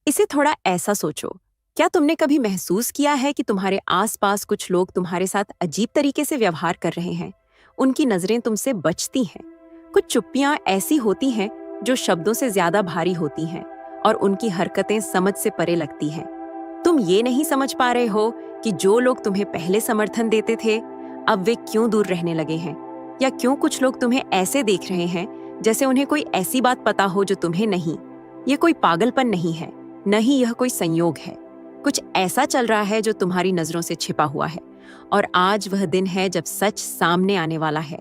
इसे थोड़ा ऐसा सोचो। क्या तुमने कभी महसूस किया है कि तुम्हारे आसपास कुछ लोग तुम्हारे साथ अजीब तरीके से व्यवहार कर रहे हैं? उनकी नजरें तुमसे बचती हैं। कुछ चुप्पियां ऐसी होती हैं जो शब्दों से ज्यादा भारी होती हैं और उनकी हरकतें समझ से परे लगती हैं। तुम ये नहीं समझ पा रहे हो कि जो लोग तुम्हें पहले समर्थन देते थे, अब वे क्यों दूर रहने लगे हैं, या क्यों कुछ लोग तुम्हें ऐसे देख रहे हैं जैसे उन्हें कोई ऐसी बात पता हो जो तुम्हें नहीं। ये कोई पागलपन नहीं है, न ही यह कोई संयोग है। कुछ ऐसा चल रहा है जो तुम्हारी नजरों से छिपा हुआ है, और आज वह दिन है जब सच सामने आने वाला है।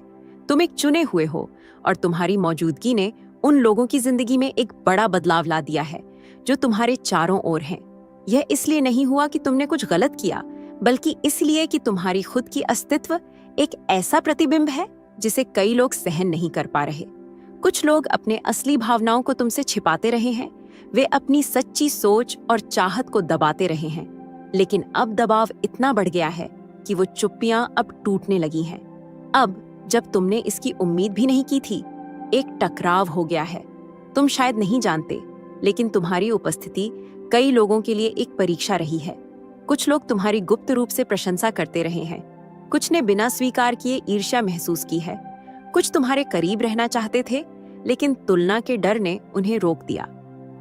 तुम एक चुने हुए हो, और तुम्हारी मौजूदगी ने उन लोगों की जिंदगी में एक बड़ा बदलाव ला दिया है जो तुम्हारे चारों ओर हैं। यह इसलिए नहीं हुआ कि तुमने कुछ गलत किया, बल्कि इसलिए कि तुम्हारी खुद की अस्तित्व एक ऐसा प्रतिबिंब है जिसे कई लोग सहन नहीं कर पा रहे। कुछ लोग अपने असली भावनाओं को तुमसे छिपाते रहे हैं। वे अपनी सच्ची सोच और चाहत को दबाते रहे हैं, लेकिन अब दबाव इतना बढ़ गया है कि वो चुप्पियां अब टूटने लगी हैं। अब जब तुमने इसकी उम्मीद भी नहीं की थी, एक टकराव हो गया है। तुम शायद नहीं जानते, लेकिन तुम्हारी उपस्थिति कई लोगों के लिए एक परीक्षा रही है। कुछ लोग तुम्हारी गुप्त रूप से प्रशंसा करते रहे हैं। कुछ ने बिना स्वीकार किए ईर्ष्या महसूस की है। कुछ तुम्हारे करीब रहना चाहते थे, लेकिन तुलना के डर ने उन्हें रोक दिया।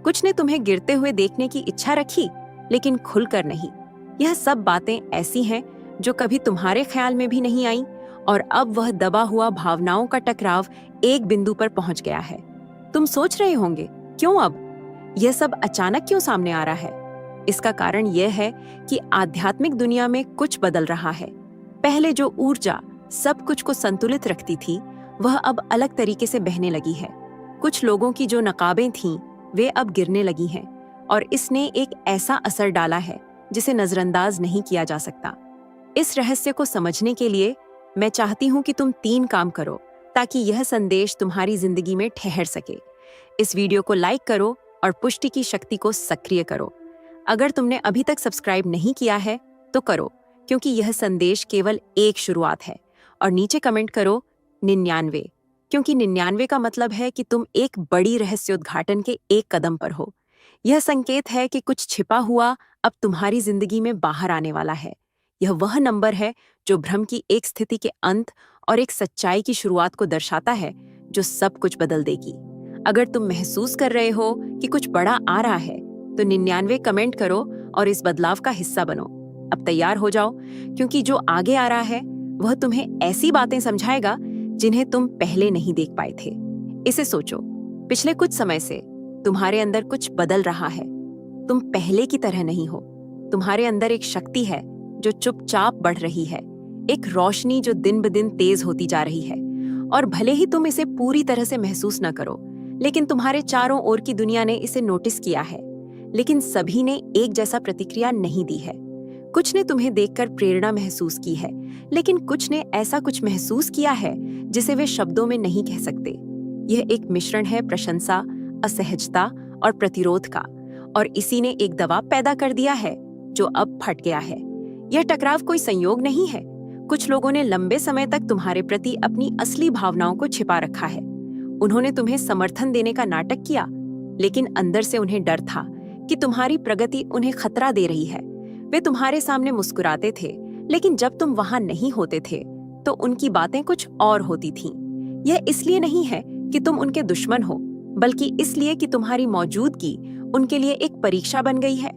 कुछ ने तुम्हें गिरते हुए देखने की इच्छा रखी, लेकिन खुलकर नहीं। यह सब बातें ऐसी हैं जो कभी तुम्हारे ख्याल में भी नहीं आईं, और अब वह दबा हुआ भावनाओं का टकराव एक बिंदु पर पहुंच गया है। तुम सोच रहे होंगे, क्यों अब? यह सब अचानक क्यों सामने आ रहा है? इसका कारण यह है कि आध्यात्मिक दुनिया में कुछ बदल रहा है। पहले जो ऊर्जा सब कुछ को संतुलित रखती थी, वह अब अलग तरीके से बहने लगी है। कुछ लोगों की जो नकाबें थीं, वे अब गिरने लगी हैं, और इसने एक ऐसा असर डाला है जिसे नजरअंदाज नहीं किया जा सकता। इस रहस्य को समझने के लिए मैं चाहती हूँ कि तुम 3 काम करो, ताकि यह संदेश तुम्हारी जिंदगी में ठहर सके। इस वीडियो को लाइक करो और पुष्टि की शक्ति को सक्रिय करो। अगर तुमने अभी तक सब्सक्राइब नहीं किया है तो करो, क्योंकि यह संदेश केवल एक शुरुआत है। और नीचे कमेंट करो 99, क्योंकि 99 का मतलब है कि तुम एक बड़ी रहस्योद्घाटन के एक कदम पर हो। यह संकेत है कि कुछ छिपा हुआ अब तुम्हारी जिंदगी में बाहर आने वाला है। यह वह नंबर है जो भ्रम की एक स्थिति के अंत और एक सच्चाई की शुरुआत को दर्शाता है, जो सब कुछ बदल देगी। अगर तुम महसूस कर रहे हो कि कुछ बड़ा आ रहा है, तो 99 कमेंट करो और इस बदलाव का हिस्सा बनो। अब तैयार हो जाओ, क्योंकि जो आगे आ रहा है वह तुम्हें ऐसी बातें समझाएगा जिन्हें तुम पहले नहीं देख पाए थे। इसे सोचो, पिछले कुछ समय से तुम्हारे अंदर कुछ बदल रहा है। तुम पहले की तरह नहीं हो। तुम्हारे अंदर एक शक्ति है जो चुपचाप बढ़ रही है, एक रोशनी जो दिन ब दिन तेज होती जा रही है। और भले ही तुम इसे पूरी तरह से महसूस न करो, लेकिन तुम्हारे चारों ओर की दुनिया ने इसे नोटिस किया है। लेकिन सभी ने एक जैसा प्रतिक्रिया नहीं दी है। कुछ ने तुम्हें देखकर प्रेरणा महसूस की है, लेकिन कुछ ने ऐसा कुछ महसूस किया है जिसे वे शब्दों में नहीं कह सकते। यह एक मिश्रण है प्रशंसा, असहजता और प्रतिरोध का, और इसी ने एक दबाव पैदा कर दिया है जो अब फट गया है। यह टकराव कोई संयोग नहीं है। कुछ लोगों ने लंबे समय तक तुम्हारे प्रति अपनी असली भावनाओं को छिपा रखा है। उन्होंने तुम्हें समर्थन देने का नाटक किया, लेकिन अंदर से उन्हें डर था कि तुम्हारी प्रगति उन्हें खतरा दे रही है। वे तुम्हारे सामने मुस्कुराते थे, लेकिन जब तुम वहां नहीं होते थे तो उनकी बातें कुछ और होती थीं। यह इसलिए नहीं है कि तुम उनके दुश्मन हो, बल्कि इसलिए कि तुम्हारी मौजूदगी उनके लिए एक परीक्षा बन गई है।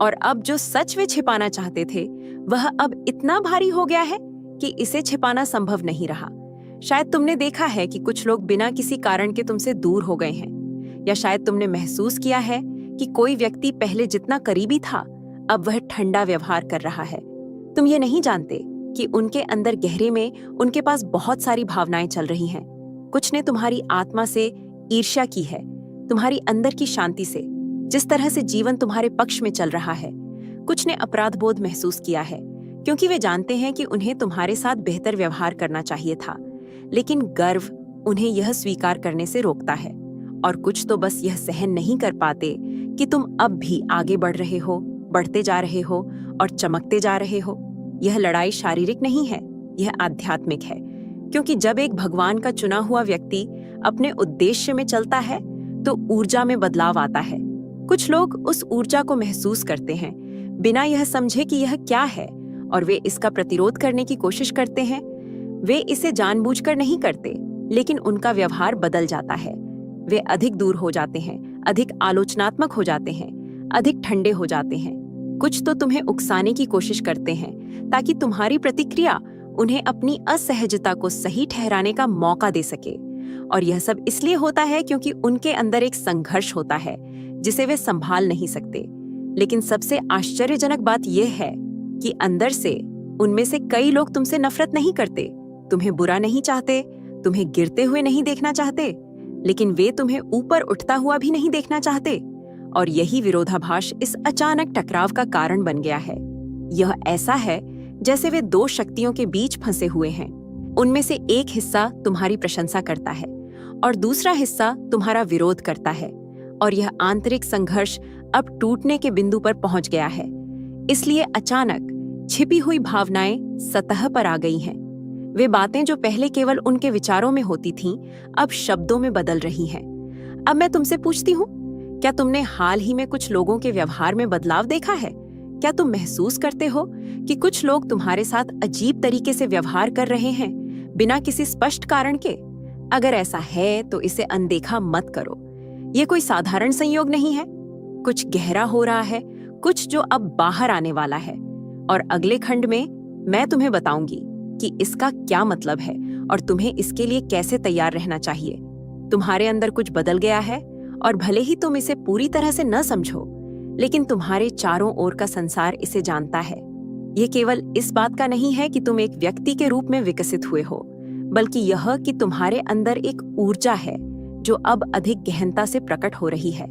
और अब जो सच वे छिपाना चाहते थे, वह अब इतना भारी हो गया है कि इसे छिपाना संभव नहीं रहा। शायद तुमने देखा है कि कुछ लोग बिना किसी कारण के तुमसे दूर हो गए हैं, या शायद तुमने महसूस किया है कि कोई व्यक्ति पहले जितना करीबी था, अब वह ठंडा व्यवहार कर रहा है। तुम ये नहीं जानते कि उनके अंदर गहरे में उनके पास बहुत सारी भावनाएं चल रही हैं। कुछ ने तुम्हारी आत्मा से ईर्ष्या की है, तुम्हारी अंदर की शांति से, जिस तरह से जीवन तुम्हारे पक्ष में चल रहा है। कुछ ने अपराध बोध महसूस किया है, क्योंकि वे जानते हैं कि उन्हें तुम्हारे साथ बेहतर व्यवहार करना चाहिए था, लेकिन गर्व उन्हें यह स्वीकार करने से रोकता है। और कुछ तो बस यह सहन नहीं कर पाते कि तुम अब भी आगे बढ़ रहे हो, बढ़ते जा रहे हो और चमकते जा रहे हो। यह लड़ाई शारीरिक नहीं है, यह आध्यात्मिक है, क्योंकि जब एक भगवान का चुना हुआ व्यक्ति अपने उद्देश्य में चलता है तो ऊर्जा में बदलाव आता है। कुछ लोग उस ऊर्जा को महसूस करते हैं बिना यह समझे कि यह क्या है, और वे इसका प्रतिरोध करने की कोशिश करते हैं। वे इसे जानबूझकर नहीं करते, लेकिन उनका व्यवहार बदल जाता है। वे अधिक दूर हो जाते हैं, अधिक आलोचनात्मक हो जाते हैं, अधिक ठंडे हो जाते हैं। कुछ तो तुम्हें उकसाने की कोशिश करते हैं ताकि तुम्हारी प्रतिक्रिया उन्हें अपनी असहजता को सही ठहराने का मौका दे सके। और यह सब इसलिए होता है क्योंकि उनके अंदर एक संघर्ष होता है जिसे वे संभाल नहीं सकते। लेकिन सबसे आश्चर्यजनक बात यह है कि अंदर से उनमें से कई लोग तुमसे नफरत नहीं करते, तुम्हें बुरा नहीं चाहते, तुम्हें गिरते हुए नहीं देखना चाहते, लेकिन वे तुम्हें ऊपर उठता हुआ भी नहीं देखना चाहते। और यही विरोधाभास इस अचानक टकराव का कारण बन गया है। यह ऐसा है जैसे वे दो शक्तियों के बीच फंसे हुए हैं। उनमें से एक हिस्सा तुम्हारी प्रशंसा करता है और दूसरा हिस्सा तुम्हारा विरोध करता है, और यह आंतरिक संघर्ष अब टूटने के बिंदु पर पहुंच गया है। इसलिए अचानक छिपी हुई भावनाएं सतह पर आ गई हैं। वे बातें जो पहले केवल उनके विचारों में होती थीं, अब शब्दों में बदल रही हैं। अब मैं तुमसे पूछती हूँ, क्या तुमने हाल ही में कुछ लोगों के व्यवहार में बदलाव देखा है? क्या तुम महसूस करते हो कि कुछ लोग तुम्हारे साथ अजीब तरीके से व्यवहार कर रहे हैं, बिना किसी स्पष्ट कारण के? अगर ऐसा है तो इसे अनदेखा मत करो। ये कोई साधारण संयोग नहीं है। कुछ गहरा हो रहा है, कुछ जो अब बाहर आने वाला है। और अगले खंड में मैं तुम्हें बताऊंगी कि इसका क्या मतलब है और तुम्हें इसके लिए कैसे तैयार रहना चाहिए। तुम्हारे अंदर कुछ बदल गया है, और भले ही तुम इसे पूरी तरह से न समझो, लेकिन तुम्हारे चारों ओर का संसार इसे जानता है। ये केवल इस बात का नहीं है कि तुम एक व्यक्ति के रूप में विकसित हुए हो, बल्कि यह कि तुम्हारे अंदर एक ऊर्जा है जो अब अधिक गहनता से प्रकट हो रही है।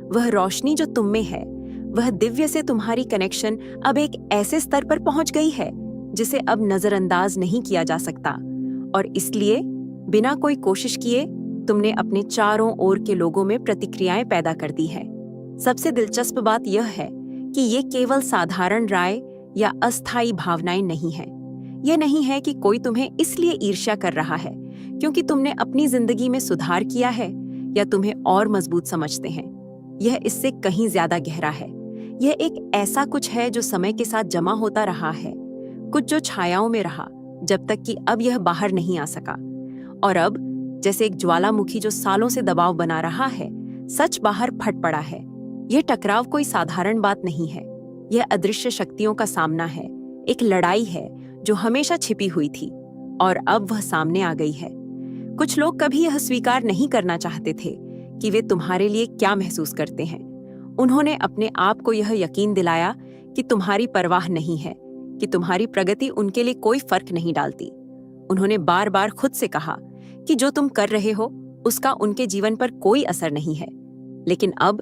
वह रोशनी जो तुम में है, वह दिव्य से तुम्हारी कनेक्शन अब एक ऐसे स्तर पर पहुंच गई है जिसे अब नजरअंदाज नहीं किया जा सकता। और इसलिए बिना कोई कोशिश किए तुमने अपने चारों ओर के लोगों में प्रतिक्रियाएं पैदा कर दी है। सबसे दिलचस्प बात यह है कि ये केवल साधारण राय या अस्थायी भावनाएं नहीं है। यह नहीं है कि कोई तुम्हें इसलिए ईर्ष्या कर रहा है क्योंकि तुमने अपनी जिंदगी में सुधार किया है या तुम्हें और मजबूत समझते हैं। यह इससे कहीं ज्यादा गहरा है। यह एक ऐसा कुछ है जो समय के साथ जमा होता रहा है, कुछ जो छायाओं में रहा जब तक कि अब यह बाहर नहीं आ सका। और अब जैसे एक ज्वालामुखी जो सालों से दबाव बना रहा है, सच बाहर फट पड़ा है। यह टकराव कोई साधारण बात नहीं है। यह अदृश्य शक्तियों का सामना है, एक लड़ाई है जो हमेशा छिपी हुई थी और अब वह सामने आ गई है। कुछ लोग कभी यह स्वीकार नहीं करना चाहते थे कि वे तुम्हारे लिए क्या महसूस करते हैं। उन्होंने अपने आप को यह यकीन दिलाया कि तुम्हारी परवाह नहीं है, कि तुम्हारी प्रगति उनके लिए कोई फर्क नहीं डालती। उन्होंने बार बार खुद से कहा कि जो तुम कर रहे हो उसका उनके जीवन पर कोई असर नहीं है। लेकिन अब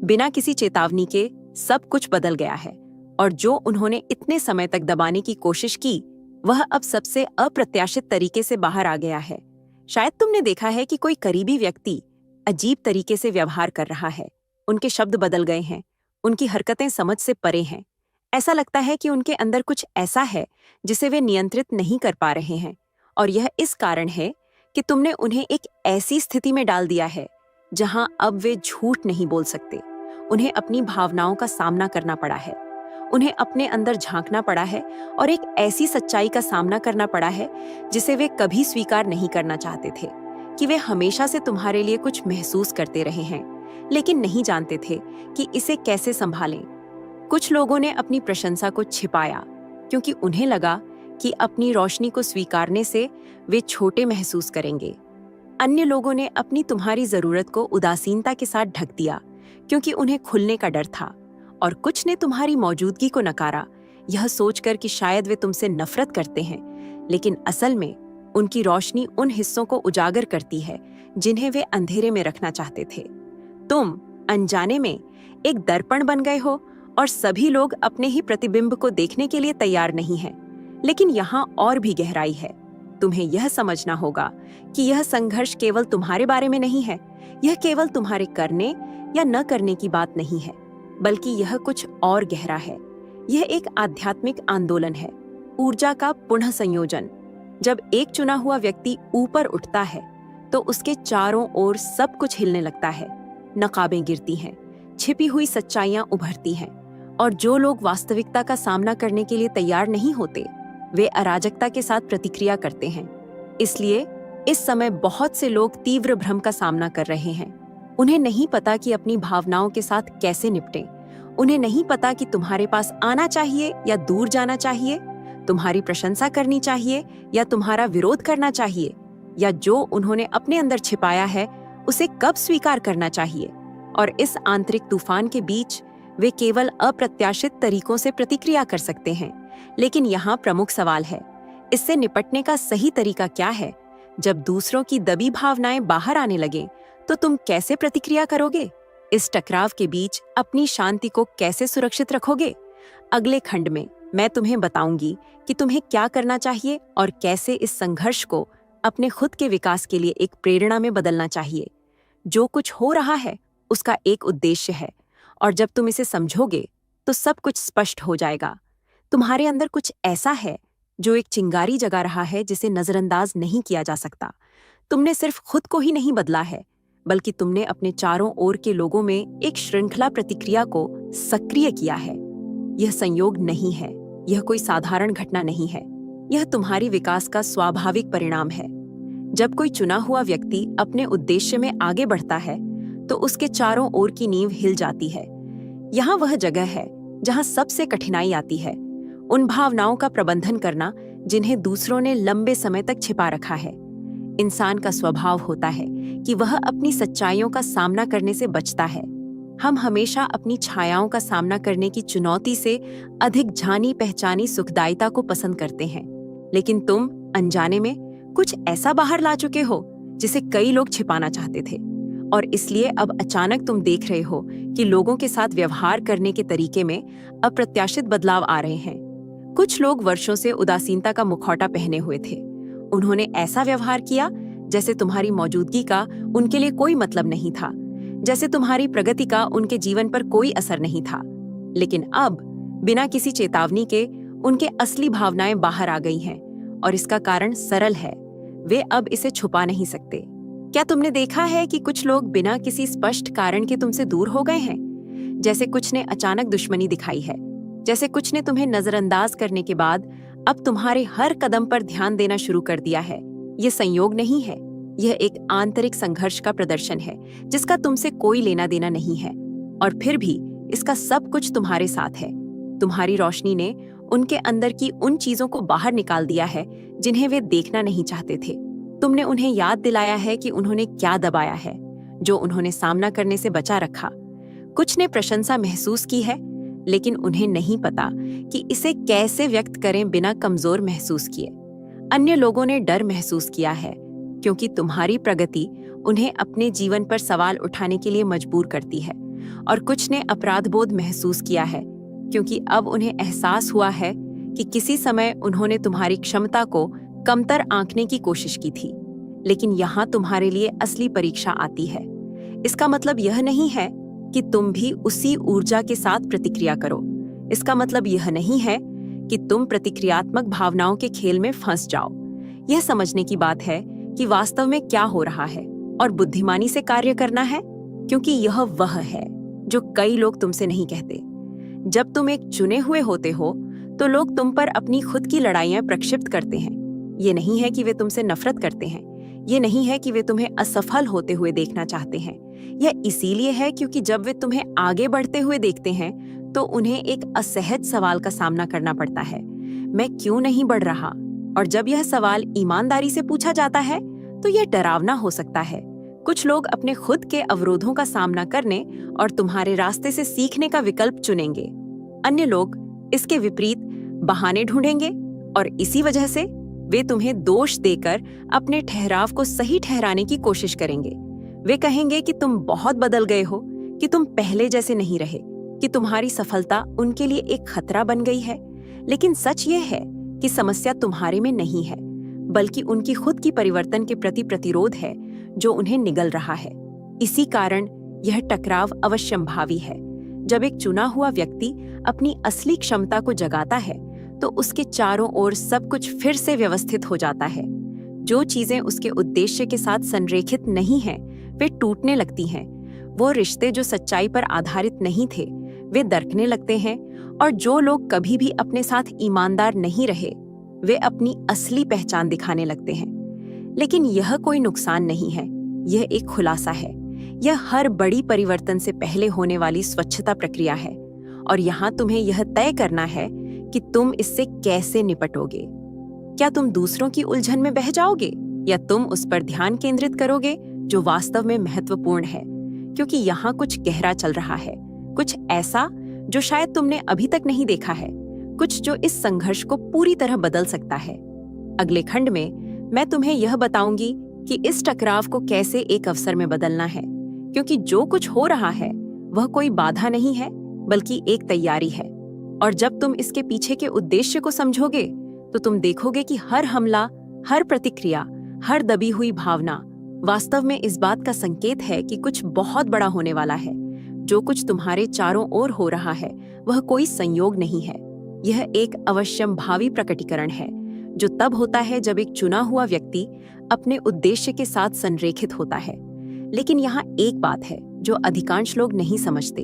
बिना किसी चेतावनी के सब कुछ बदल गया है, और जो उन्होंने इतने समय तक दबाने की कोशिश की, वह अब सबसे अप्रत्याशित तरीके से बाहर आ गया है। शायद तुमने देखा है कि कोई करीबी व्यक्ति अजीब तरीके से व्यवहार कर रहा है। उनके शब्द बदल गए हैं, उनकी हरकतें समझ से परे हैं। ऐसा लगता है कि उनके अंदर कुछ ऐसा है जिसे वे नियंत्रित नहीं कर पा रहे हैं, और यह इस कारण है कि तुमने उन्हें एक ऐसी स्थिति में डाल दिया है जहां अब वे झूठ नहीं बोल सकते। उन्हें अपनी भावनाओं का सामना करना पड़ा है, उन्हें अपने अंदर झांकना पड़ा है और एक ऐसी सच्चाई का सामना करना पड़ा है जिसे वे कभी स्वीकार नहीं करना चाहते थे, कि वे हमेशा से तुम्हारे लिए कुछ महसूस करते रहे हैं, लेकिन नहीं जानते थे कि इसे कैसे संभालें। कुछ लोगों ने अपनी प्रशंसा को छिपाया क्योंकि उन्हें लगा कि अपनी रोशनी को स्वीकारने से वे छोटे महसूस करेंगे। अन्य लोगों ने अपनी तुम्हारी जरूरत को उदासीनता के साथ ढक दिया क्योंकि उन्हें खुलने का डर था, और कुछ ने तुम्हारी मौजूदगी को नकारा, यह सोचकर कि शायद वे तुमसे नफरत करते हैं, लेकिन असल में उनकी रोशनी उन हिस्सों को उजागर करती है जिन्हें वे अंधेरे में रखना चाहते थे। तुम अनजाने में एक दर्पण बन गए हो और सभी लोग अपने ही प्रतिबिंब को देखने के लिए तैयार नहीं हैं। लेकिन यहाँ और भी गहराई है। तुम्हें यह समझना होगा कि यह संघर्ष केवल तुम्हारे बारे में नहीं है। यह केवल तुम्हारे करने या न करने की बात नहीं है, बल्कि यह कुछ और गहरा है। यह एक आध्यात्मिक आंदोलन है, ऊर्जा का पुनः संयोजन। जब एक चुना हुआ व्यक्ति ऊपर उठता है तो उसके चारों ओर सब कुछ हिलने लगता है। नकाबें गिरती हैं, छिपी हुई सच्चाइयां उभरती हैं, और जो लोग वास्तविकता का सामना करने के लिए तैयार नहीं होते, वे अराजकता के साथ प्रतिक्रिया करते हैं। इसलिए इस समय बहुत से लोग तीव्र भ्रम का सामना कर रहे हैं। उन्हें नहीं पता कि अपनी भावनाओं के साथ कैसे निपटें। उन्हें नहीं पता कि तुम्हारे पास आना चाहिए या दूर जाना चाहिए, तुम्हारी प्रशंसा करनी चाहिए या तुम्हारा विरोध करना चाहिए, या जो उन्होंने अपने अंदर छिपाया है उसे कब स्वीकार करना चाहिए। और इस आंतरिक तूफान के बीच वे केवल अप्रत्याशित तरीकों से प्रतिक्रिया कर सकते हैं। लेकिन यहाँ प्रमुख सवाल है, इससे निपटने का सही तरीका क्या है? जब दूसरों की दबी भावनाएं बाहर आने लगें, तो तुम कैसे प्रतिक्रिया करोगे? इस टकराव के बीच अपनी शांति को कैसे सुरक्षित रखोगे? अगले खंड में मैं तुम्हें बताऊंगी कि तुम्हें क्या करना चाहिए और कैसे इस संघर्ष को अपने खुद के विकास के लिए एक प्रेरणा में बदलना चाहिए। जो कुछ हो रहा है उसका एक उद्देश्य है, और जब तुम इसे समझोगे तो सब कुछ स्पष्ट हो जाएगा। तुम्हारे अंदर कुछ ऐसा है जो एक चिंगारी जगा रहा है जिसे नजरअंदाज नहीं किया जा सकता। तुमने सिर्फ खुद को ही नहीं बदला है, बल्कि तुमने अपने चारों ओर के लोगों में एक श्रृंखला प्रतिक्रिया को सक्रिय किया है। यह संयोग नहीं है, यह कोई साधारण घटना नहीं है, यह तुम्हारी विकास का स्वाभाविक परिणाम है। जब कोई चुना हुआ व्यक्ति अपने उद्देश्य में आगे बढ़ता है तो उसके चारों ओर की नींव हिल जाती है। यहाँ वह जगह है जहाँ सबसे कठिनाई आती है, उन भावनाओं का प्रबंधन करना जिन्हें दूसरों ने लंबे समय तक छिपा रखा है। इंसान का स्वभाव होता है कि वह अपनी सच्चाइयों का सामना करने से बचता है। हम हमेशा अपनी छायाओं का सामना करने की चुनौती से अधिक जानी पहचानी सुखदायिता को पसंद करते हैं। लेकिन तुम अनजाने में कुछ ऐसा बाहर ला चुके हो जिसे कई लोग छिपाना चाहते थे, और इसलिए अब अचानक तुम देख रहे हो कि लोगों के साथ व्यवहार करने के तरीके में अप्रत्याशित बदलाव आ रहे हैं। कुछ लोग वर्षों से उदासीनता का मुखौटा पहने हुए थे। उन्होंने ऐसा व्यवहार किया जैसे तुम्हारी मौजूदगी का उनके लिए कोई मतलब नहीं था, जैसे तुम्हारी प्रगति का उनके जीवन पर कोई असर नहीं था। लेकिन अब बिना किसी चेतावनी के उनके असली भावनाएं बाहर आ गई हैं, और इसका कारण सरल है, वे अब इसे छुपा नहीं सकते। क्या तुमने देखा है कि कुछ लोग बिना किसी स्पष्ट कारण के तुमसे दूर हो गए हैं? जैसे कुछ ने अचानक दुश्मनी दिखाई है, जैसे कुछ ने तुम्हें नजरअंदाज करने के बाद अब तुम्हारे हर कदम पर ध्यान देना शुरू कर दिया है। ये संयोग नहीं है, यह एक आंतरिक संघर्ष का प्रदर्शन है जिसका तुमसे कोई लेना देना नहीं है, और फिर भी इसका सब कुछ तुम्हारे साथ है। तुम्हारी रोशनी ने उनके अंदर की उन चीजों को बाहर निकाल दिया है जिन्हें वे देखना नहीं चाहते थे। तुमने उन्हें याद दिलाया है कि उन्होंने क्या दबाया है, जो उन्होंने सामना करने से बचा रखा। कुछ ने प्रशंसा महसूस की है, लेकिन उन्हें नहीं पता कि इसे कैसे व्यक्त करें बिना कमजोर महसूस किए। अन्य लोगों ने डर महसूस किया है क्योंकि तुम्हारी प्रगति उन्हें अपने जीवन पर सवाल उठाने के लिए मजबूर करती है, और कुछ ने अपराधबोध महसूस किया है क्योंकि अब उन्हें एहसास हुआ है कि किसी समय उन्होंने तुम्हारी क्षमता को कमतर आंकने की कोशिश की थी। लेकिन यहाँ तुम्हारे लिए असली परीक्षा आती है। इसका मतलब यह नहीं है कि तुम भी उसी ऊर्जा के साथ प्रतिक्रिया करो। इसका मतलब यह नहीं है कि तुम प्रतिक्रियात्मक भावनाओं के खेल में फंस जाओ। यह समझने की बात है कि वास्तव में क्या हो रहा है और बुद्धिमानी से कार्य करना है, क्योंकि यह वह है जो कई लोग तुमसे नहीं कहते। जब तुम एक चुने हुए होते हो तो लोग तुम पर अपनी खुद की लड़ाइयां प्रक्षिप्त करते हैं। ये नहीं है कि वे तुमसे नफरत करते हैं, ये नहीं है कि वे तुम्हें असफल होते हुए देखना चाहते हैं। यह इसीलिए है क्योंकि जब वे तुम्हें आगे बढ़ते हुए देखते हैं तो उन्हें एक असहज सवाल का सामना करना पड़ता है, मैं क्यों नहीं बढ़ रहा? और जब यह सवाल ईमानदारी से पूछा जाता है तो यह डरावना हो सकता है। कुछ लोग अपने खुद के अवरोधों का सामना करने और तुम्हारे रास्ते से सीखने का विकल्प चुनेंगे। अन्य लोग इसके विपरीत बहाने ढूंढेंगे, और इसी वजह से वे तुम्हें दोष देकर अपने ठहराव को सही ठहराने की कोशिश करेंगे। वे कहेंगे कि तुम बहुत बदल गए हो, कि तुम पहले जैसे नहीं रहे, कि तुम्हारी सफलता उनके लिए एक खतरा बन गई है। लेकिन सच ये है कि समस्या तुम्हारे में नहीं है, बल्कि उनकी खुद की परिवर्तन के प्रति प्रतिरोध है जो उन्हें निगल रहा है। इसी कारण यह टकराव अवश्यंभावी है। जब एक चुना हुआ व्यक्ति अपनी असली क्षमता को जगाता है तो उसके चारों ओर सब कुछ फिर से व्यवस्थित हो जाता है। जो चीजें उसके उद्देश्य के साथ संरेखित नहीं हैं, वे टूटने लगती हैं। वो रिश्ते जो सच्चाई पर आधारित नहीं थे वे दरकने लगते हैं, और जो लोग कभी भी अपने साथ ईमानदार नहीं रहे वे अपनी असली पहचान दिखाने लगते हैं। लेकिन यह कोई नुकसान नहीं है, यह एक खुलासा है। यह हर बड़ी परिवर्तन से पहले होने वाली स्वच्छता प्रक्रिया है, और यहाँ तुम्हें यह तय करना है कि तुम इससे कैसे निपटोगे। क्या तुम दूसरों की उलझन में बह जाओगे, या तुम उस पर ध्यान केंद्रित करोगे जो वास्तव में महत्वपूर्ण है? क्योंकि यहाँ कुछ गहरा चल रहा है, कुछ ऐसा जो शायद तुमने अभी तक नहीं देखा है, कुछ जो इस संघर्ष को पूरी तरह बदल सकता है। अगले खंड में मैं तुम्हें यह बताऊंगी कि इस टकराव को कैसे एक अवसर में बदलना है, क्योंकि जो कुछ हो रहा है वह कोई बाधा नहीं है बल्कि एक तैयारी है। और जब तुम इसके पीछे के उद्देश्य को समझोगे तो तुम देखोगे कि हर हमला, हर प्रतिक्रिया, हर दबी हुई भावना वास्तव में इस बात का संकेत है कि कुछ बहुत बड़ा होने वाला है। जो कुछ तुम्हारे चारों ओर हो रहा है वह कोई संयोग नहीं है, यह एक अवश्यम भावी प्रकटीकरण है जो तब होता है जब एक चुना हुआ व्यक्ति अपने उद्देश्य के साथ संरेखित होता है। लेकिन यहाँ एक बात है जो अधिकांश लोग नहीं समझते,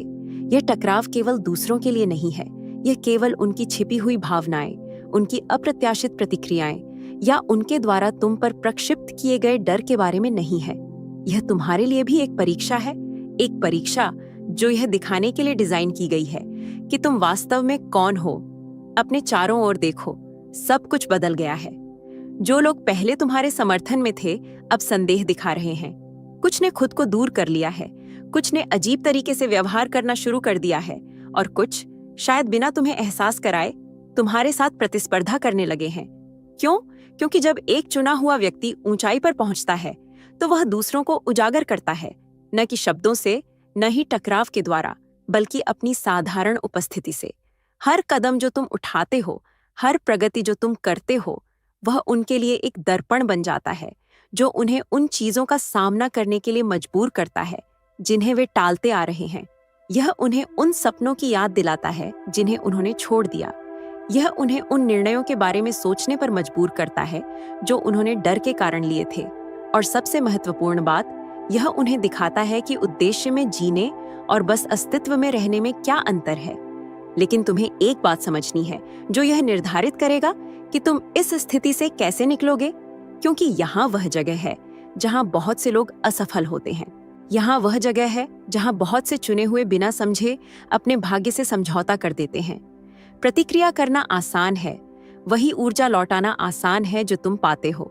यह टकराव केवल दूसरों के लिए नहीं है, यह केवल उनकी छिपी हुई भावनाएं, उनकी अप्रत्याशित प्रतिक्रियाएं या उनके द्वारा तुम पर प्रक्षिप्त किए गए डर के बारे में नहीं है। यह तुम्हारे लिए भी एक परीक्षा है, एक परीक्षा जो यह दिखाने के लिए डिजाइन की गई है कि तुम वास्तव में कौन हो। अपने चारों ओर देखो, सब कुछ बदल गया है। जो लोग पहले तुम्हारे समर्थन में थे अब संदेह दिखा रहे हैं। कुछ ने खुद को दूर कर लिया है, कुछ ने अजीब तरीके से व्यवहार करना शुरू कर दिया है, और कुछ शायद बिना तुम्हें एहसास कराए तुम्हारे साथ प्रतिस्पर्धा करने लगे हैं। क्यों? क्योंकि जब एक चुना हुआ व्यक्ति ऊंचाई पर पहुंचता है तो वह दूसरों को उजागर करता है, न कि शब्दों से, न ही टकराव के द्वारा, बल्कि अपनी साधारण उपस्थिति से। हर कदम जो तुम उठाते हो, हर प्रगति जो तुम करते हो, वह उनके लिए एक दर्पण बन जाता है जो उन्हें उन चीजों का सामना करने के लिए मजबूर करता है जिन्हें वे टालते आ रहे हैं। यह उन्हें उन सपनों की याद दिलाता है जिन्हें उन्होंने छोड़ दिया। यह उन्हें उन निर्णयों के बारे में सोचने पर मजबूर करता है जो उन्होंने डर के कारण लिए थे। और सबसे महत्वपूर्ण बात, यह उन्हें दिखाता है कि उद्देश्य में जीने और बस अस्तित्व में रहने में क्या अंतर है। लेकिन तुम्हें एक बात समझनी है जो यह निर्धारित करेगा कि तुम इस स्थिति से कैसे निकलोगे, क्योंकि यहाँ वह जगह है जहाँ बहुत से लोग असफल होते हैं। यहाँ वह जगह है जहाँ बहुत से चुने हुए बिना समझे अपने भाग्य से समझौता कर देते हैं। प्रतिक्रिया करना आसान है, वही ऊर्जा लौटाना आसान है जो तुम पाते हो।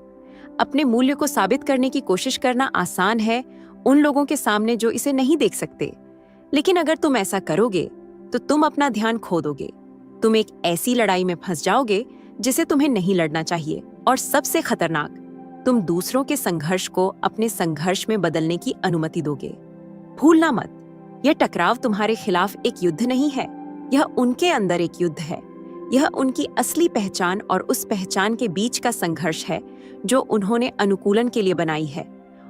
अपने मूल्य को साबित करने की कोशिश करना आसान है उन लोगों के सामने जो इसे नहीं देख सकते। लेकिन अगर तुम ऐसा करोगे तो तुम अपना ध्यान खो दोगे। तुम एक ऐसी लड़ाई में फंस जाओगे जिसे तुम्हें नहीं लड़ना चाहिए, और सबसे खतरनाक, तुम दूसरों के संघर्ष को अपने संघर्ष में बदलने की अनुमति दोगे। भूलना मत, यह टकराव तुम्हारे खिलाफ एक युद्ध नहीं है, यह उनके अंदर एक युद्ध है। यह उनकी असली पहचान और उस पहचान के बीच का संघर्ष है जो उन्होंने अनुकूलन के लिए बनाई है,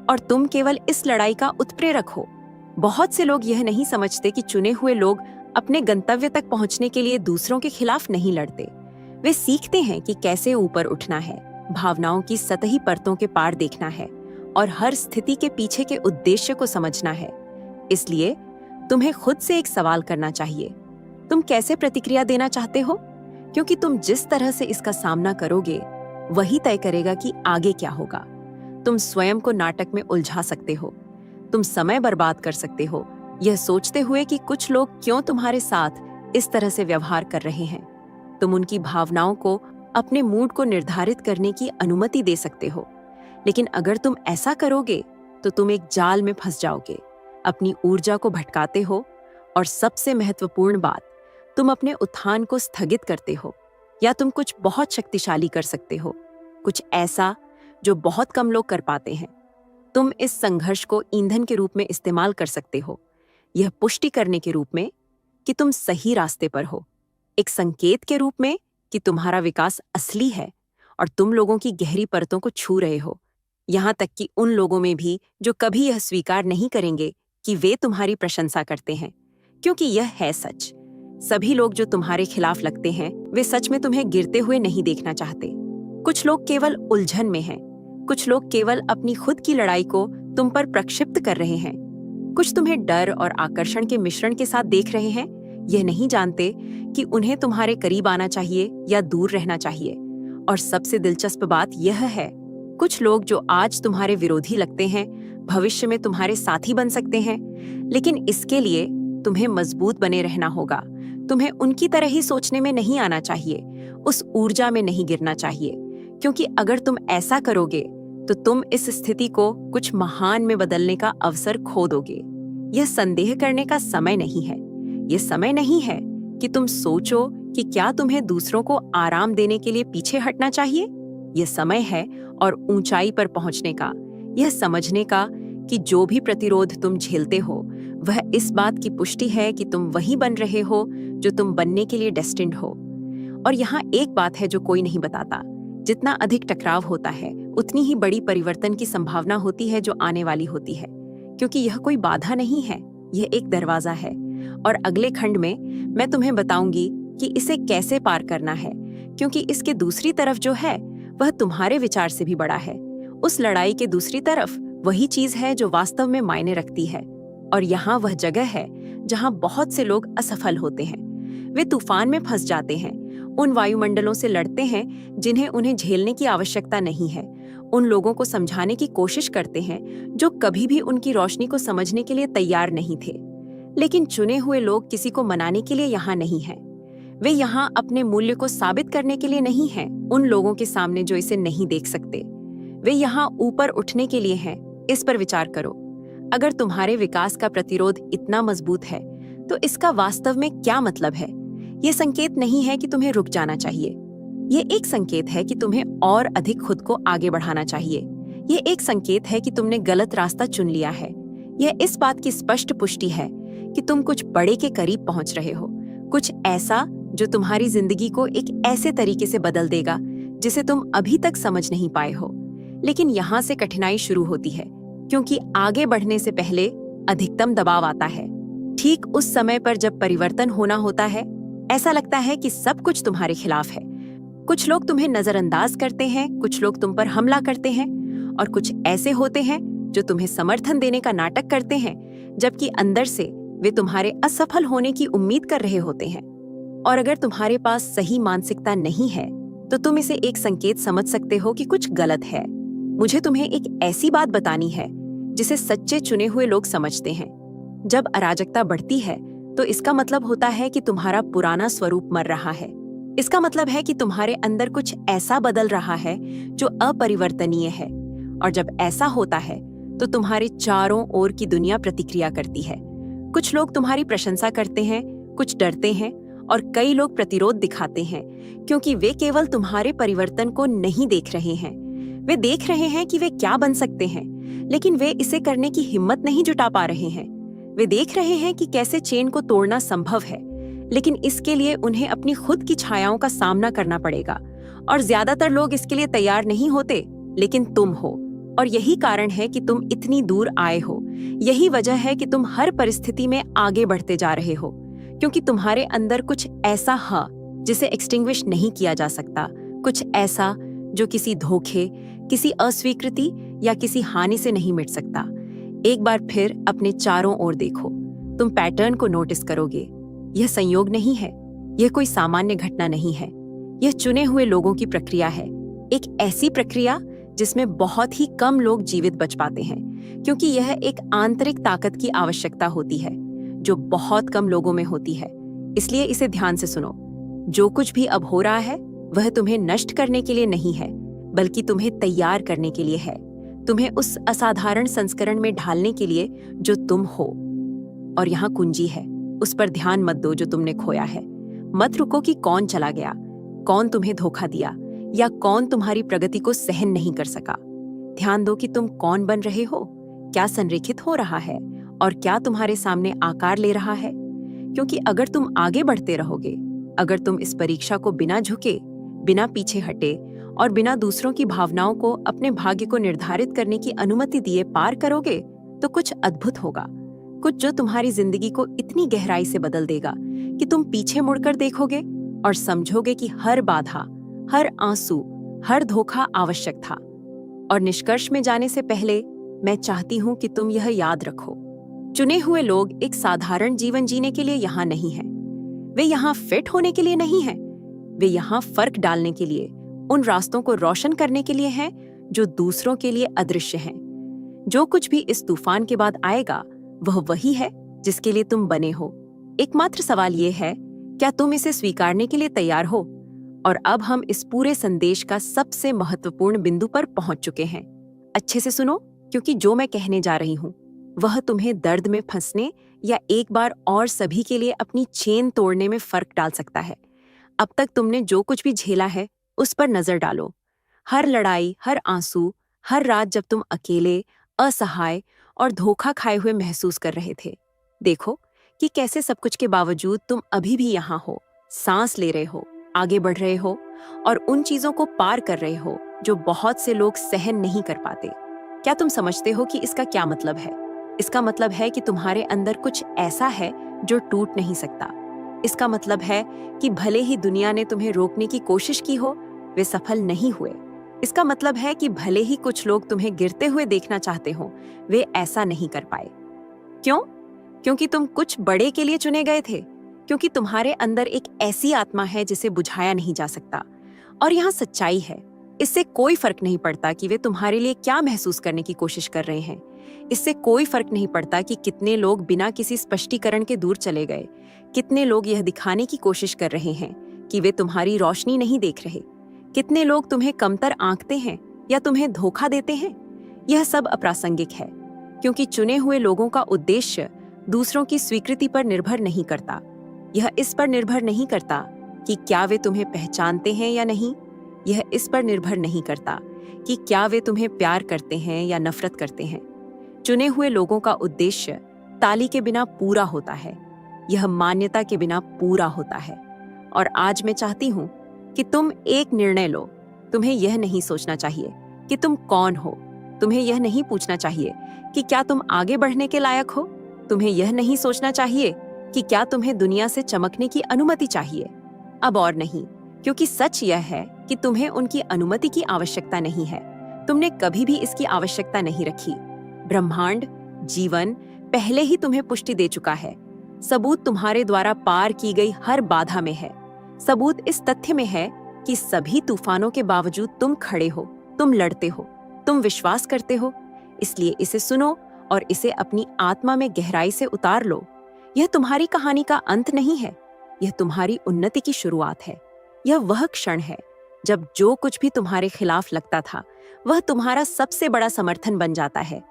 और तुम केवल इस लड़ाई का उत्प्रेरक हो। बहुत से लोग यह नहीं समझते कि चुने हुए लोग अपने गंतव्य तक पहुंचने के लिए दूसरों के खिलाफ नहीं लड़ते। वे सीखते हैं कि कैसे ऊपर उठना है, भावनाओं की सतही परतों के पार देखना है और हर स्थिति के पीछे के उद्देश्य को समझना है। इसलिए तुम्हें खुद से एक सवाल करना चाहिए, तुम कैसे प्रतिक्रिया देना चाहते हो? क्योंकि तुम जिस तरह से इसका सामना करोगे वही तय करेगा कि आगे क्या होगा। तुम स्वयं को नाटक में उलझा सकते हो, तुम समय बर्बाद कर सकते हो यह सोचते हुए कि कुछ लोग क्यों तुम्हारे साथ इस तरह से व्यवहार कर रहे हैं। तुम उनकी भावनाओं को, अपने मूड को निर्धारित करने की अनुमति दे सकते हो। लेकिन अगर तुम ऐसा करोगे तो तुम एक जाल में फंस जाओगे, अपनी ऊर्जा को भटकाते हो, और सबसे महत्वपूर्ण बात, तुम अपने उत्थान को स्थगित करते हो। या तुम कुछ बहुत शक्तिशाली कर सकते हो, कुछ ऐसा जो बहुत कम लोग कर पाते हैं। तुम इस संघर्ष को ईंधन के रूप में इस्तेमाल कर सकते हो, यह पुष्टि करने के रूप में कि तुम सही रास्ते पर हो, एक संकेत के रूप में कि तुम्हारा विकास असली है और तुम लोगों की गहरी परतों को छू रहे हो, यहाँ तक कि उन लोगों में भी जो कभी यह स्वीकार नहीं करेंगे कि वे तुम्हारी प्रशंसा करते हैं। क्योंकि यह है सच, सभी लोग जो तुम्हारे खिलाफ लगते हैं वे सच में तुम्हें गिरते हुए नहीं देखना चाहते। कुछ लोग केवल उलझन में हैं, कुछ लोग केवल अपनी खुद की लड़ाई को तुम पर प्रक्षिप्त कर रहे हैं। कुछ तुम्हें डर और आकर्षण के मिश्रण के साथ देख रहे हैं, यह नहीं जानते कि उन्हें तुम्हारे करीब आना चाहिए या दूर रहना चाहिए। और सबसे दिलचस्प बात यह है, कुछ लोग जो आज तुम्हारे विरोधी लगते हैं, भविष्य में तुम्हारे साथी बन सकते हैं। लेकिन इसके लिए तुम्हें मजबूत बने रहना होगा। तुम्हें उनकी तरह ही सोचने में नहीं आना चाहिए, उस ऊर्जा में नहीं गिरना चाहिए, क्योंकि अगर तुम ऐसा करोगे तो तुम इस स्थिति को कुछ महान में बदलने का अवसर खो दोगे। यह संदेह करने का समय नहीं है। यह समय नहीं है कि तुम सोचो कि क्या तुम्हें दूसरों को आराम देने के लिए पीछे हटना चाहिए। यह समय है और ऊंचाई पर पहुंचने का, यह समझने का कि जो भी प्रतिरोध तुम झेलते हो वह इस बात की पुष्टि है कि तुम वही बन रहे हो जो तुम बनने के लिए डेस्टिन्ड हो। और यहाँ एक बात है जो कोई नहीं बताता, जितना अधिक टकराव होता है उतनी ही बड़ी परिवर्तन की संभावना होती है जो आने वाली होती है, क्योंकि यह कोई बाधा नहीं है, यह एक दरवाजा है। और अगले खंड में मैं तुम्हें बताऊंगी कि इसे कैसे पार करना है, क्योंकि इसके दूसरी तरफ जो है वह तुम्हारे विचार से भी बड़ा है। उस लड़ाई के दूसरी तरफ वही चीज है जो वास्तव में मायने रखती है। और यहाँ वह जगह है जहाँ बहुत से लोग असफल होते हैं। वे तूफान में फंस जाते हैं, उन वायुमंडलों से लड़ते हैं जिन्हें उन्हें झेलने की आवश्यकता नहीं है, उन लोगों को समझाने की कोशिश करते हैं जो कभी भी उनकी रोशनी को समझने के लिए तैयार नहीं थे। लेकिन चुने हुए लोग किसी को मनाने के लिए यहाँ नहीं हैं। वे यहाँ अपने मूल्य को साबित करने के लिए नहीं हैं, उन लोगों के सामने जो इसे नहीं देख सकते। वे यहाँ ऊपर उठने के लिए हैं। इस पर विचार करो। अगर तुम्हारे विकास का प्रतिरोध इतना मजबूत है तो इसका वास्तव में क्या मतलब है? ये संकेत नहीं है कि तुम्हें रुक जाना चाहिए। ये एक संकेत है कि तुम्हें और अधिक खुद को आगे बढ़ाना चाहिए। ये एक संकेत है कि तुमने गलत रास्ता चुन लिया है। यह इस बात की स्पष्ट पुष्टि है कि तुम कुछ बड़े के करीब पहुंच रहे हो, कुछ ऐसा जो तुम्हारी जिंदगी को एक ऐसे तरीके से बदल देगा जिसे तुम अभी तक समझ नहीं पाए हो। लेकिन यहाँ से कठिनाई शुरू होती है, क्योंकि आगे बढ़ने से पहले अधिकतम दबाव आता है। ठीक उस समय पर जब परिवर्तन होना होता है, ऐसा लगता है कि सब कुछ तुम्हारे खिलाफ है। कुछ लोग तुम्हें नजरअंदाज करते हैं, कुछ लोग तुम पर हमला करते हैं, और कुछ ऐसे होते हैं जो तुम्हें समर्थन देने का नाटक करते हैं, जबकि अंदर से वे तुम्हारे असफल होने की उम्मीद कर रहे होते हैं। और अगर तुम्हारे पास सही मानसिकता नहीं है तो तुम इसे एक संकेत समझ सकते हो कि कुछ गलत है। मुझे तुम्हें एक ऐसी बात बतानी है जिसे सच्चे चुने हुए लोग समझते हैं। जब अराजकता बढ़ती है तो इसका मतलब होता है कि तुम्हारा पुराना स्वरूप मर रहा है। इसका मतलब है कि तुम्हारे अंदर कुछ ऐसा बदल रहा है जो अपरिवर्तनीय है। और जब ऐसा होता है तो तुम्हारे चारों ओर की दुनिया प्रतिक्रिया करती है। कुछ लोग तुम्हारी प्रशंसा करते हैं, कुछ डरते हैं, और कई लोग प्रतिरोध दिखाते हैं, क्योंकि वे केवल तुम्हारे परिवर्तन को नहीं देख रहे हैं। वे देख रहे हैं कि वे क्या बन सकते हैं, लेकिन वे इसे करने की हिम्मत नहीं जुटा पा रहे हैं। वे देख रहे हैं कि कैसे चेन को तोड़ना संभव है, लेकिन इसके लिए उन्हें अपनी खुद की छायाओं का सामना करना पड़ेगा। और ज्यादातर लोग इसके लिए तैयार नहीं होते, लेकिन तुम हो। और यही कारण है कि तुम इतनी दूर आए हो। यही वजह है कि तुम हर परिस्थिति में आगे बढ़ते जा रहे हो, क्योंकि तुम्हारे अंदर कुछ ऐसा है जिसे एक्सटिंग्विश नहीं किया जा सकता। कुछ ऐसा जो किसी धोखे, किसी अस्वीकृति या किसी हानि से नहीं मिट सकता। एक बार फिर अपने चारों ओर देखो, तुम पैटर्न को नोटिस करोगे। यह संयोग नहीं है, यह कोई सामान्य घटना नहीं है। यह चुने हुए लोगों की प्रक्रिया है, एक ऐसी प्रक्रिया जिसमें बहुत ही कम लोग जीवित बच पाते हैं, क्योंकि यह एक आंतरिक ताकत की आवश्यकता होती है जो बहुत कम लोगों में होती है। इसलिए इसे ध्यान से सुनो। जो कुछ भी अब हो रहा है वह तुम्हें नष्ट करने के लिए नहीं है, बल्कि तुम्हें तैयार करने के लिए है, तुम्हें उस असाधारण संस्करण में ढालने के लिए जो तुम हो। और यहाँ कुंजी है, उस पर ध्यान मत दो जो तुमने खोया है। मत रुको कि कौन चला गया, कौन तुम्हें धोखा दिया, या कौन तुम्हारी प्रगति को सहन नहीं कर सका। ध्यान दो कि तुम कौन बन रहे हो, क्या संरेखित हो रहा है, और क्या तुम्हारे सामने आकार ले रहा है। क्योंकि अगर तुम आगे बढ़ते रहोगे, अगर तुम इस परीक्षा को बिना झुके, बिना पीछे हटे और बिना दूसरों की भावनाओं को अपने भाग्य को निर्धारित करने की अनुमति दिए पार करोगे, तो कुछ अद्भुत होगा, कुछ जो तुम्हारी जिंदगी को इतनी गहराई से बदल देगा कि तुम पीछे मुड़कर देखोगे और समझोगे कि हर बाधा, हर आंसू, हर धोखा आवश्यक था। और निष्कर्ष में जाने से पहले मैं चाहती हूं कि तुम यह याद रखो, चुने हुए लोग एक साधारण जीवन जीने के लिए यहाँ नहीं हैं। वे यहाँ फिट होने के लिए नहीं हैं। वे यहाँ फर्क डालने के लिए, उन रास्तों को रोशन करने के लिए हैं जो दूसरों के लिए अदृश्य हैं। जो कुछ भी इस तूफान के बाद आएगा वह वही है जिसके लिए तुम बने हो। एकमात्र सवाल ये है, क्या तुम इसे स्वीकारने के लिए तैयार हो? और अब हम इस पूरे संदेश का सबसे महत्वपूर्ण बिंदु पर पहुंच चुके हैं। अच्छे से सुनो, क्योंकि जो मैं कहने जा रही हूं वह तुम्हें दर्द में फंसने या एक बार और सभी के लिए अपनी चेन तोड़ने में फर्क डाल सकता है। अब तक तुमने जो कुछ भी झेला है उस पर नजर डालो। हर लड़ाई, हर आंसू, हर रात जब तुम अकेले, असहाय और धोखा खाए हुए महसूस कर रहे थे। देखो कि कैसे सब कुछ के बावजूद तुम अभी भी यहाँ हो, सांस ले रहे हो, आगे बढ़ रहे हो और उन चीजों को पार कर रहे हो जो बहुत से लोग सहन नहीं कर पाते। क्या तुम समझते हो कि इसका क्या मतलब है? इसका मतलब है कि तुम्हारे अंदर कुछ ऐसा है जो टूट नहीं सकता। इसका मतलब है कि भले ही दुनिया ने तुम्हें रोकने की कोशिश की हो, वे सफल नहीं हुए। इसका मतलब है कि भले ही कुछ लोग तुम्हें गिरते हुए देखना चाहते हो, वे ऐसा नहीं कर पाए। क्यों? क्योंकि तुम कुछ बड़े के लिए चुने गए थे। क्योंकि तुम्हारे अंदर एक ऐसी आत्मा है जिसे बुझाया नहीं जा सकता। और यहाँ सच्चाई है, इससे कोई फर्क नहीं पड़ता कि वे तुम्हारे लिए क्या महसूस करने की कोशिश कर रहे हैं। इससे कोई फर्क नहीं पड़ता कि कितने लोग बिना किसी स्पष्टीकरण के दूर चले गए, कितने लोग यह दिखाने की कोशिश कर रहे हैं कि वे तुम्हारी रोशनी नहीं देख रहे, कितने लोग तुम्हें कमतर आंकते हैं या तुम्हें धोखा देते हैं। यह सब अप्रासंगिक है, क्योंकि चुने हुए लोगों का उद्देश्य दूसरों की स्वीकृति पर निर्भर नहीं करता। यह इस पर निर्भर नहीं करता कि क्या वे तुम्हें पहचानते हैं या नहीं। यह इस पर निर्भर नहीं करता कि क्या वे तुम्हें प्यार करते हैं या नफरत करते हैं। चुने हुए लोगों का उद्देश्य ताली के बिना पूरा होता है, यह मान्यता के बिना पूरा होता है। और आज मैं चाहती हूँ कि तुम एक निर्णय लो। तुम्हें यह नहीं सोचना चाहिए कि तुम कौन हो। तुम्हें यह नहीं पूछना चाहिए कि क्या तुम आगे बढ़ने के लायक हो। तुम्हें यह नहीं सोचना चाहिए कि क्या तुम्हें दुनिया से चमकने की अनुमति चाहिए। अब और नहीं, क्योंकि सच यह है कि तुम्हें उनकी अनुमति की आवश्यकता नहीं है। तुमने कभी भी इसकी आवश्यकता नहीं रखी। ब्रह्मांड, जीवन पहले ही तुम्हें पुष्टि दे चुका है। सबूत तुम्हारे द्वारा पार की गई हर बाधा में है। सबूत इस तथ्य में है कि सभी तूफानों के बावजूद तुम खड़े हो, तुम लड़ते हो, तुम विश्वास करते हो। इसलिए इसे सुनो और इसे अपनी आत्मा में गहराई से उतार लो। यह तुम्हारी कहानी का अंत नहीं है, यह तुम्हारी उन्नति की शुरुआत है। यह वह क्षण है जब जो कुछ भी तुम्हारे खिलाफ लगता था वह तुम्हारा सबसे बड़ा समर्थन बन जाता है।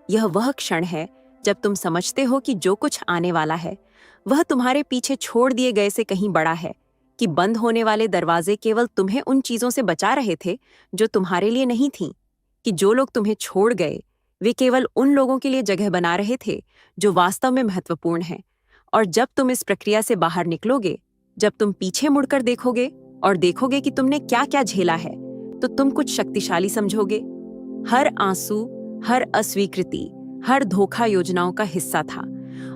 यह वह क्षण है जब तुम समझते हो कि जो कुछ आने वाला है वह तुम्हारे पीछे छोड़ दिए गए से कहीं बड़ा है, कि बंद होने वाले दरवाजे केवल तुम्हें उन चीजों से बचा रहे थे जो तुम्हारे लिए नहीं थीं, कि जो लोग तुम्हें छोड़ गए वे केवल उन लोगों के लिए जगह बना रहे थे जो वास्तव में महत्वपूर्ण हैं। और जब तुम इस प्रक्रिया से बाहर निकलोगे, जब तुम पीछे मुड़कर देखोगे और देखोगे कि तुमने क्या क्या झेला है, तो तुम कुछ शक्तिशाली समझोगे। हर आंसू, हर अस्वीकृति, हर धोखा योजनाओं का हिस्सा था।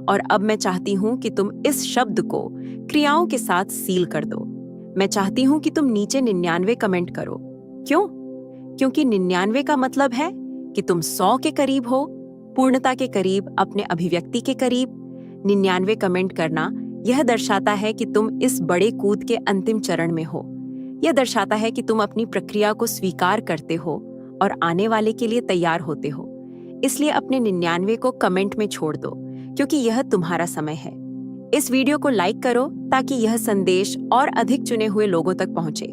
और अब मैं चाहती हूं कि तुम इस शब्द को क्रियाओं के साथ सील कर दो। मैं चाहती हूं कि तुम नीचे 99 कमेंट करो। क्यों? क्योंकि 99 का मतलब है कि तुम 100 के करीब हो, पूर्णता के करीब, अपने अभिव्यक्ति के करीब। 99 कमेंट करना यह दर्शाता है कि तुम इस बड़े कूद के अंतिम चरण में हो। यह दर्शाता है कि तुम अपनी प्रक्रिया को स्वीकार करते हो और आने वाले के लिए तैयार होते हो। इसलिए अपने 99 को कमेंट में छोड़ दो, क्योंकि यह तुम्हारा समय है। इस वीडियो को लाइक करो ताकि यह संदेश और अधिक चुने हुए लोगों तक पहुंचे।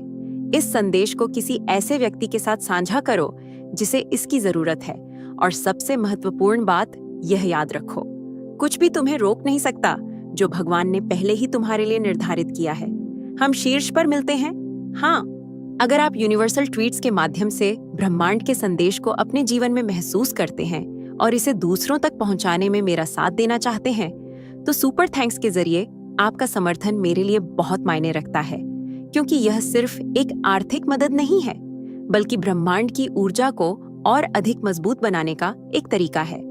इस संदेश को किसी ऐसे व्यक्ति के साथ साझा करो जिसे इसकी जरूरत है। और सबसे महत्वपूर्ण बात यह याद रखो, कुछ भी तुम्हें रोक नहीं सकता जो भगवान ने पहले ही तुम्हारे लिए निर्धारित किया है। हम शीर्ष पर मिलते हैं। हाँ, अगर आप यूनिवर्सल ट्वीट्स के माध्यम से ब्रह्मांड के संदेश को अपने जीवन में महसूस करते हैं और इसे दूसरों तक पहुंचाने में मेरा साथ देना चाहते हैं, तो सुपर थैंक्स के जरिए आपका समर्थन मेरे लिए बहुत मायने रखता है, क्योंकि यह सिर्फ एक आर्थिक मदद नहीं है, बल्कि ब्रह्मांड की ऊर्जा को और अधिक मजबूत बनाने का एक तरीका है।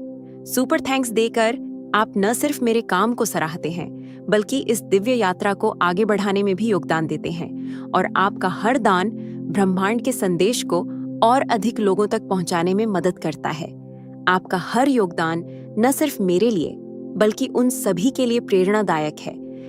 सुपर थैंक्स देकर आप न सिर्फ मेरे काम को सराहते हैं, बल्कि इस दिव्य यात्रा को आगे बढ़ाने में भी योगदान देते हैं। और आपका हर दान ब्रह्मांड के संदेश को और अधिक लोगों तक पहुंचाने में मदद करता है। आपका हर योगदान न सिर्फ मेरे लिए, बल्कि उन सभी के लिए प्रेरणादायक है